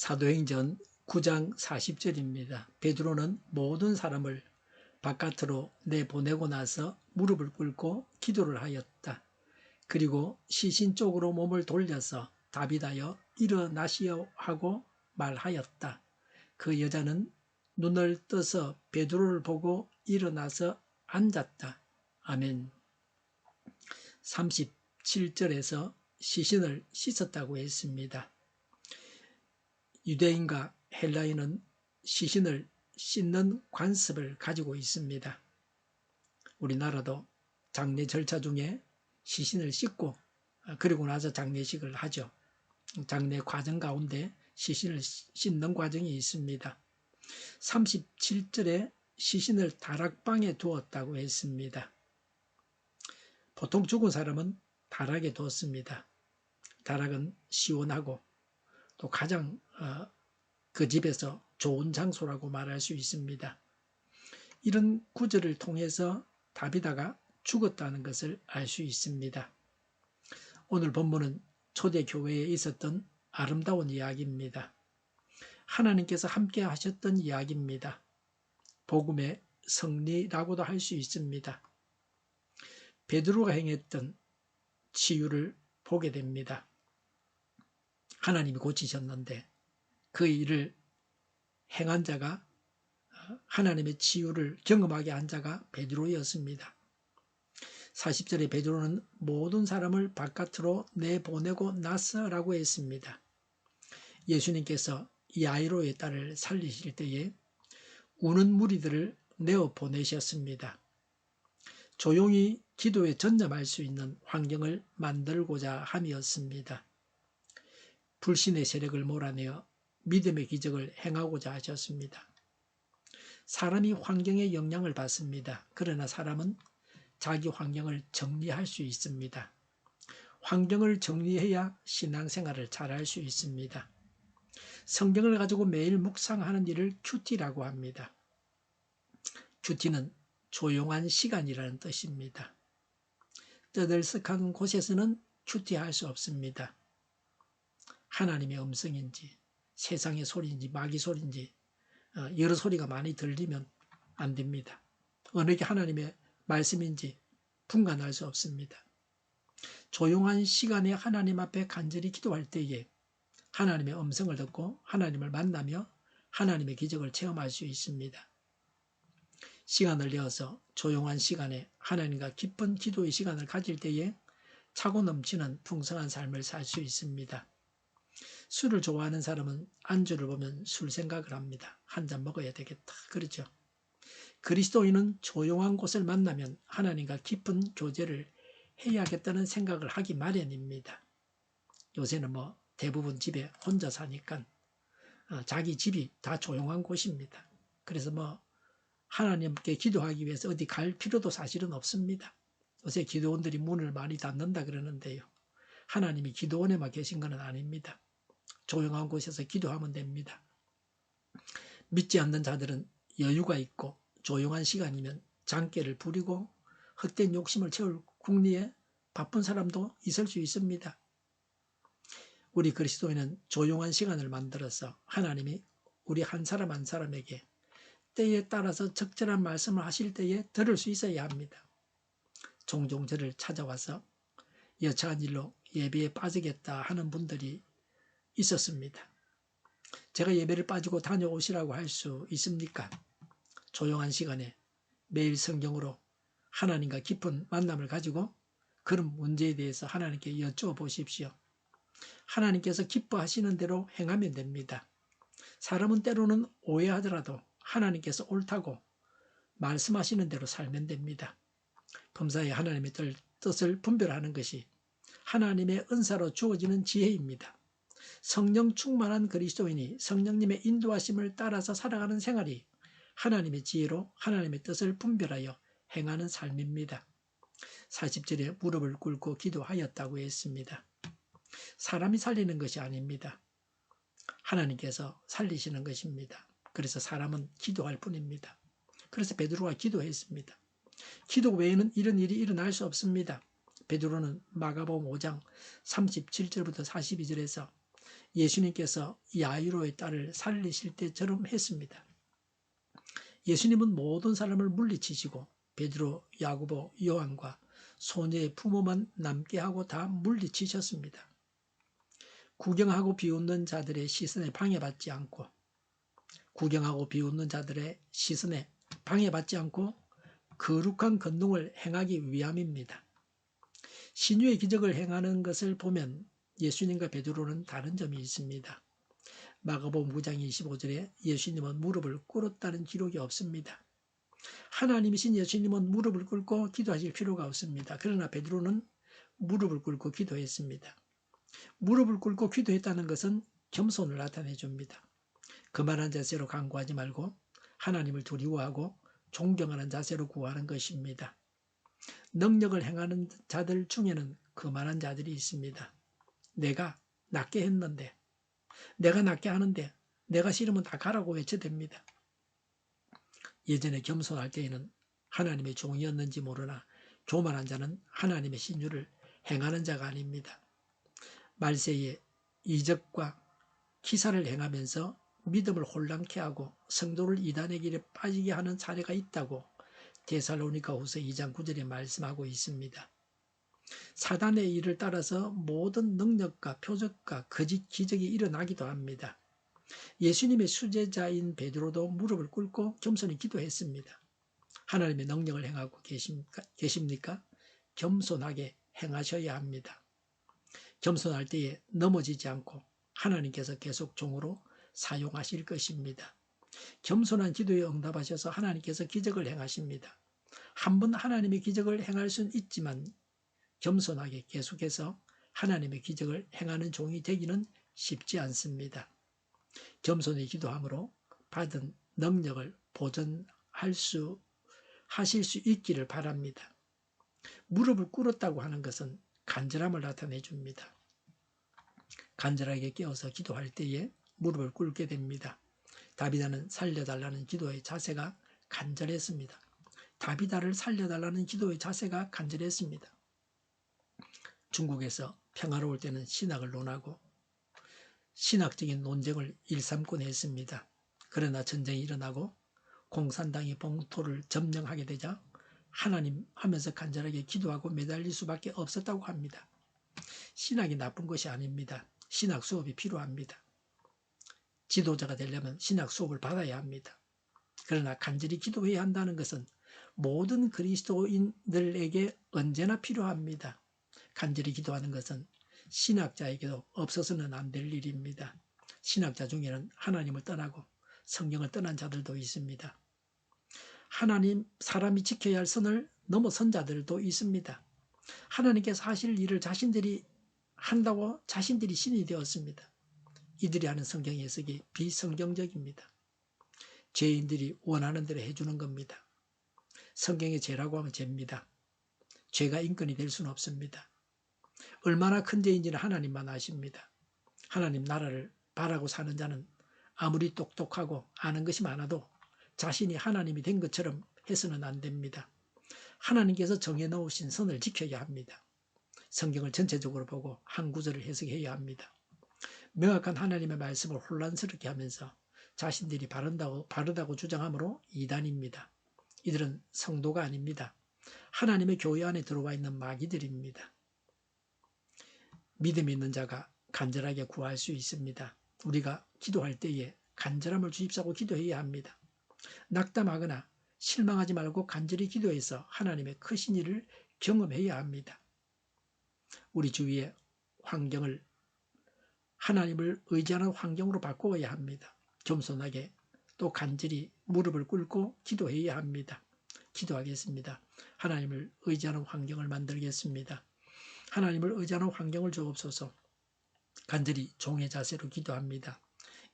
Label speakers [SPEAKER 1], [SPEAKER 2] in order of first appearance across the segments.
[SPEAKER 1] 사도행전 9장 40절입니다. 베드로는 모든 사람을 바깥으로 내보내고 나서 무릎을 꿇고 기도를 하였다. 그리고 시신 쪽으로 몸을 돌려서 다윗아여 일어나시오 하고 말하였다. 그 여자는 눈을 떠서 베드로를 보고 일어나서 앉았다. 아멘. 37절에서 시신을 씻었다고 했습니다. 유대인과 헬라인은 시신을 씻는 관습을 가지고 있습니다. 우리나라도 장례 절차 중에 시신을 씻고 그리고 나서 장례식을 하죠. 장례 과정 가운데 시신을 씻는 과정이 있습니다. 37절에 시신을 다락방에 두었다고 했습니다. 보통 죽은 사람은 다락에 두었습니다. 다락은 시원하고 또 가장 그 집에서 좋은 장소라고 말할 수 있습니다. 이런 구절을 통해서 다비다가 죽었다는 것을 알 수 있습니다. 오늘 본문은 초대교회에 있었던 아름다운 이야기입니다. 하나님께서 함께 하셨던 이야기입니다. 복음의 성리라고도 할 수 있습니다. 베드로가 행했던 치유를 보게 됩니다. 하나님이 고치셨는데 그 일을 행한 자가 하나님의 치유를 경험하게 한 자가 베드로였습니다. 40절에 베드로는 모든 사람을 바깥으로 내보내고 나서라고 했습니다. 예수님께서 야이로의 딸을 살리실 때에 우는 무리들을 내어 보내셨습니다. 조용히 기도에 전념할 수 있는 환경을 만들고자 함이었습니다. 불신의 세력을 몰아내어 믿음의 기적을 행하고자 하셨습니다. 사람이 환경의 영향을 받습니다. 그러나 사람은 자기 환경을 정리할 수 있습니다. 환경을 정리해야 신앙생활을 잘할 수 있습니다. 성경을 가지고 매일 묵상하는 일을 큐티라고 합니다. 큐티는 조용한 시간이라는 뜻입니다. 떠들썩한 곳에서는 큐티할 수 없습니다. 하나님의 음성인지 세상의 소리인지 마귀 소리인지 여러 소리가 많이 들리면 안 됩니다. 어느 게 하나님의 말씀인지 분간할 수 없습니다. 조용한 시간에 하나님 앞에 간절히 기도할 때에 하나님의 음성을 듣고 하나님을 만나며 하나님의 기적을 체험할 수 있습니다. 시간을 내어서 조용한 시간에 하나님과 깊은 기도의 시간을 가질 때에 차고 넘치는 풍성한 삶을 살 수 있습니다. 술을 좋아하는 사람은 안주를 보면 술 생각을 합니다. 한 잔 먹어야 되겠다. 그렇죠. 그리스도인은 조용한 곳을 만나면 하나님과 깊은 교제를 해야겠다는 생각을 하기 마련입니다. 요새는 대부분 집에 혼자 사니까 자기 집이 다 조용한 곳입니다. 그래서 하나님께 기도하기 위해서 어디 갈 필요도 사실은 없습니다. 요새 기도원들이 문을 많이 닫는다 그러는데요. 하나님이 기도원에만 계신 건 아닙니다. 조용한 곳에서 기도하면 됩니다. 믿지 않는 자들은 여유가 있고 조용한 시간이면 장깨를 부리고 헛된 욕심을 채울 궁리에 바쁜 사람도 있을 수 있습니다. 우리 그리스도인은 조용한 시간을 만들어서 하나님이 우리 한 사람 한 사람에게 때에 따라서 적절한 말씀을 하실 때에 들을 수 있어야 합니다. 종종 저를 찾아와서 여차한 일로 예배에 빠지겠다 하는 분들이 있었습니다. 제가 예배를 빠지고 다녀오시라고 할 수 있습니까? 조용한 시간에 매일 성경으로 하나님과 깊은 만남을 가지고 그런 문제에 대해서 하나님께 여쭤보십시오. 하나님께서 기뻐하시는 대로 행하면 됩니다. 사람은 때로는 오해하더라도 하나님께서 옳다고 말씀하시는 대로 살면 됩니다. 범사에 하나님의 뜻을 분별하는 것이 하나님의 은사로 주어지는 지혜입니다. 성령 충만한 그리스도인이 성령님의 인도하심을 따라서 살아가는 생활이 하나님의 지혜로 하나님의 뜻을 분별하여 행하는 삶입니다. 40절에 무릎을 꿇고 기도하였다고 했습니다. 사람이 살리는 것이 아닙니다. 하나님께서 살리시는 것입니다. 그래서 사람은 기도할 뿐입니다. 그래서 베드로가 기도했습니다. 기도 외에는 이런 일이 일어날 수 없습니다. 베드로는 마가복음 5장 37절부터 42절에서 예수님께서 야이로의 딸을 살리실 때처럼 했습니다. 예수님은 모든 사람을 물리치시고 베드로, 야고보, 요한과 소녀의 부모만 남게 하고 다 물리치셨습니다. 구경하고 비웃는 자들의 시선에 방해받지 않고 거룩한 권능을 행하기 위함입니다. 신유의 기적을 행하는 것을 보면 예수님과 베드로는 다른 점이 있습니다. 마가복음 9장 25절에 예수님은 무릎을 꿇었다는 기록이 없습니다. 하나님이신 예수님은 무릎을 꿇고 기도하실 필요가 없습니다. 그러나 베드로는 무릎을 꿇고 기도했습니다. 무릎을 꿇고 기도했다는 것은 겸손을 나타내 줍니다. 거만한 자세로 간구하지 말고 하나님을 두려워하고 존경하는 자세로 구하는 것입니다. 능력을 행하는 자들 중에는 거만한 자들이 있습니다. 내가 낫게 했는데, 내가 낫게 하는데 내가 싫으면 다 가라고 외쳐댑니다. 예전에 겸손할 때에는 하나님의 종이었는지 모르나 교만한 자는 하나님의 신유를 행하는 자가 아닙니다. 말세에 이적과 기사를 행하면서 믿음을 혼란케 하고 성도를 이단의 길에 빠지게 하는 사례가 있다고 데살로니가후서 2장 9절에 말씀하고 있습니다. 사단의 일을 따라서 모든 능력과 표적과 거짓 기적이 일어나기도 합니다. 예수님의 수제자인 베드로도 무릎을 꿇고 겸손히 기도했습니다. 하나님의 능력을 행하고 계십니까? 겸손하게 행하셔야 합니다. 겸손할 때에 넘어지지 않고 하나님께서 계속 종으로 사용하실 것입니다. 겸손한 기도에 응답하셔서 하나님께서 기적을 행하십니다. 한번 하나님의 기적을 행할 수는 있지만 겸손하게 계속해서 하나님의 기적을 행하는 종이 되기는 쉽지 않습니다. 겸손히 기도함으로 받은 능력을 하실 수 있기를 바랍니다. 무릎을 꿇었다고 하는 것은 간절함을 나타내 줍니다. 간절하게 깨어서 기도할 때에 무릎을 꿇게 됩니다. 다비다는 살려달라는 기도의 자세가 간절했습니다. 다비다를 살려달라는 기도의 자세가 간절했습니다. 중국에서 평화로울 때는 신학을 논하고 신학적인 논쟁을 일삼곤 했습니다. 그러나 전쟁이 일어나고 공산당이 본토를 점령하게 되자 하나님 하면서 간절하게 기도하고 매달릴 수밖에 없었다고 합니다. 신학이 나쁜 것이 아닙니다. 신학 수업이 필요합니다. 지도자가 되려면 신학 수업을 받아야 합니다. 그러나 간절히 기도해야 한다는 것은 모든 그리스도인들에게 언제나 필요합니다. 간절히 기도하는 것은 신학자에게도 없어서는 안 될 일입니다. 신학자 중에는 하나님을 떠나고 성경을 떠난 자들도 있습니다. 사람이 지켜야 할 선을 넘어선 자들도 있습니다. 하나님께서 하실 일을 자신들이 한다고 자신들이 신이 되었습니다. 이들이 하는 성경 해석이 비성경적입니다. 죄인들이 원하는 대로 해주는 겁니다. 성경의 죄라고 하면 죄입니다. 죄가 인권이 될 수는 없습니다. 얼마나 큰 죄인지는 하나님만 아십니다. 하나님 나라를 바라고 사는 자는 아무리 똑똑하고 아는 것이 많아도 자신이 하나님이 된 것처럼 해서는 안 됩니다. 하나님께서 정해놓으신 선을 지켜야 합니다. 성경을 전체적으로 보고 한 구절을 해석해야 합니다. 명확한 하나님의 말씀을 혼란스럽게 하면서 자신들이 바르다고 주장하므로 이단입니다. 이들은 성도가 아닙니다. 하나님의 교회 안에 들어와 있는 마귀들입니다. 믿음이 있는 자가 간절하게 구할 수 있습니다. 우리가 기도할 때에 간절함을 주십사고 기도해야 합니다. 낙담하거나 실망하지 말고 간절히 기도해서 하나님의 크신 일을 경험해야 합니다. 우리 주위의 환경을 하나님을 의지하는 환경으로 바꾸어야 합니다. 겸손하게 또 간절히 무릎을 꿇고 기도해야 합니다. 기도하겠습니다. 하나님을 의지하는 환경을 만들겠습니다. 하나님을 의지하는 환경을 주옵소서. 간절히 종의 자세로 기도합니다.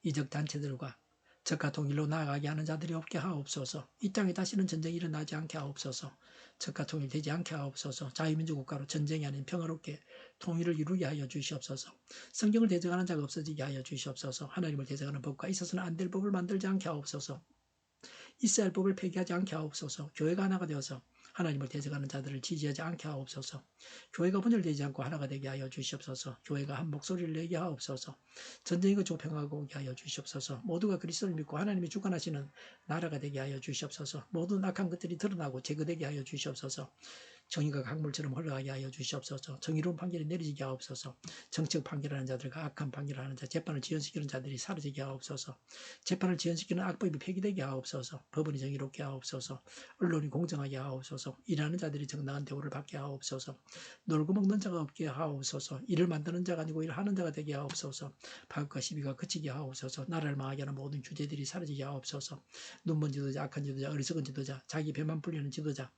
[SPEAKER 1] 이적 단체들과 적과 통일로 나아가게 하는 자들이 없게 하옵소서. 이 땅에 다시는 전쟁이 일어나지 않게 하옵소서. 적과 통일되지 않게 하옵소서. 자유민주 국가로 전쟁이 아닌 평화롭게 통일을 이루게 하여 주시옵소서. 성경을 대적하는 자가 없어지게 하여 주시옵소서. 하나님을 대적하는 법과 있어서는 안 될 법을 만들지 않게 하옵소서. 있어야 할 법을 폐기하지 않게 하옵소서. 교회가 하나가 되어서 하나님을 대적하는 자들을 지지하지 않게 하옵소서. 교회가 분열되지 않고 하나가 되게 하여 주시옵소서. 교회가 한 목소리를 내게 하옵소서. 전쟁이 그치고 평화가 오게 하여 주시옵소서. 모두가 그리스도를 믿고 하나님이 주관하시는 나라가 되게 하여 주시옵소서. 모든 악한 것들이 드러나고 제거되게 하여 주시옵소서. 정의가 강물처럼 흘러가게 하여 주시옵소서. 정의로운 판결이 내리지게 하옵소서. 정책 판결하는 자들과 악한 판결하는 자, 재판을 지연시키는 자들이 사라지게 하옵소서. 재판을 지연시키는 악법이 폐기되게 하옵소서. 법원이 정의롭게 하옵소서. 언론이 공정하게 하옵소서. 일하는 자들이 정당한 대우를 받게 하옵소서. 놀고 먹는 자가 없게 하옵소서. 일을 만드는 자가 아니고 일하는 자가 되게 하옵소서. 파국과 시비가 그치게 하옵소서. 나라를 망하게 하는 모든 주제들이 사라지게 하옵소서. 눈먼 지도자, 악한 지도자, 어리석은 지도자, 자기 배만 불리는 지도자,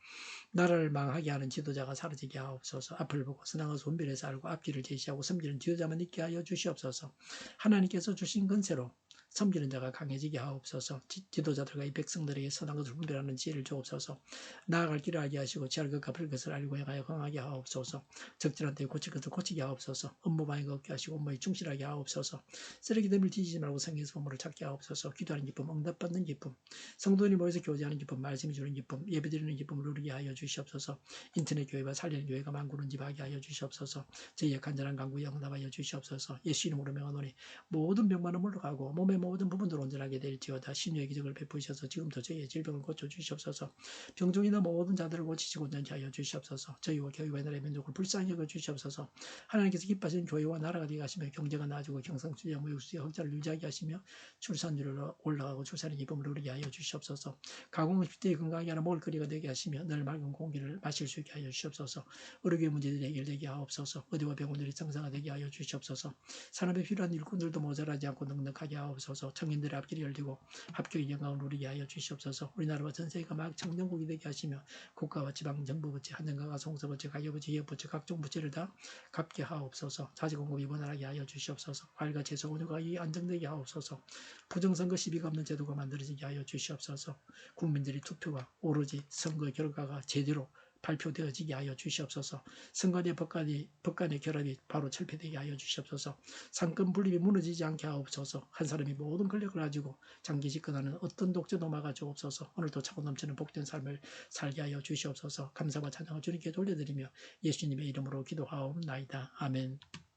[SPEAKER 1] 나라를 망하게 하는 지도자가 사라지게 하옵소서. 앞을 보고 선악을 손별해서 알고 앞길을 제시하고 섬기는 지도자만 있게 하여 주시옵소서. 하나님께서 주신 건세로 섬기는 자가 강해지게 하옵소서. 지도자들과 이 백성들에게 선한 것을 분별하는 지혜를 주옵소서. 나아갈 길을 알게 하시고 지할 것과 별 것을 알고 행하여 강하게 하옵소서. 적절한 때에 고칠 것을 고치게 하옵소서. 업무 방해가 없게 하시고 업무에 충실하게 하옵소서. 쓰레기됨을 뒤지지 말고 성경에서 보물을 찾게 하옵소서. 기도하는 기쁨, 응답받는 기쁨, 성도들이 모여서 교제하는 기쁨, 말씀이 주는 기쁨, 예배드리는 기쁨을 누리게 하여 주시옵소서. 인터넷 교회와 살리는 교회가 만구는 집하게 하여 주시옵소서. 저희의 간절한 간구에 응답하여 주시옵소서. 예수 이름으로 명하노니 모든 병만은 물러가고 몸의 모든 부분들 온전하게 될지어다. 신유의 기적을 베푸셔서 지금도 저희의 질병을 고쳐주시옵소서. 병중이나 모든 자들을 고치시고 온전히 하여 주시옵소서. 저희와 교회와 나라의 민족을 불쌍히 여겨 주시옵소서. 하나님께서 기뻐하시는 교회와 나라가 되게 하시며 경제가 나아지고 경상수지와 무역수지 흑자를 유지하게 하시며 출산율을 올라가고 출산의 기쁨을 누리게 하여 주시옵소서. 가공 10대에 건강하게 하는 먹을거리가 되게 하시며 늘 맑은 공기를 마실 수 있게 하여 주시옵소서. 의료계 문제들이 해결되게 하옵소서. 의대와 병원들이 정상화되게 하여 주시옵소서. 산업에 필요한 일꾼들도 모자라지 않고 넉넉하게 하옵소서. 청년들의 앞길이 열리고 합격의 영광을 누리게 하여 주시옵소서. 우리나라와 전 세계가 막 청정국이 되게 하시며 국가와 지방 정부 부채, 한정가가 송서부채, 가계부채, 기업부채, 각종 부채를 다 갚게 하옵소서. 자재공급이 원활하게 하여 주시옵소서. 과일과 채소 운유가 안정되게 하옵소서. 부정선거 시비가 없는 제도가 만들어지게 하여 주시옵소서. 국민들이 투표가 오로지 선거 결과가 제대로 발표되어지게 하여 주시옵소서. 선관위 법관의 결합이 바로 철폐되게 하여 주시옵소서. 상권 분립이 무너지지 않게 하옵소서. 한 사람이 모든 권력을 가지고 장기 집권하는 어떤 독재도 막아주옵소서. 오늘도 차고 넘치는 복된 삶을 살게 하여 주시옵소서. 감사와 찬양을 주님께 돌려드리며 예수님의 이름으로 기도하옵나이다. 아멘.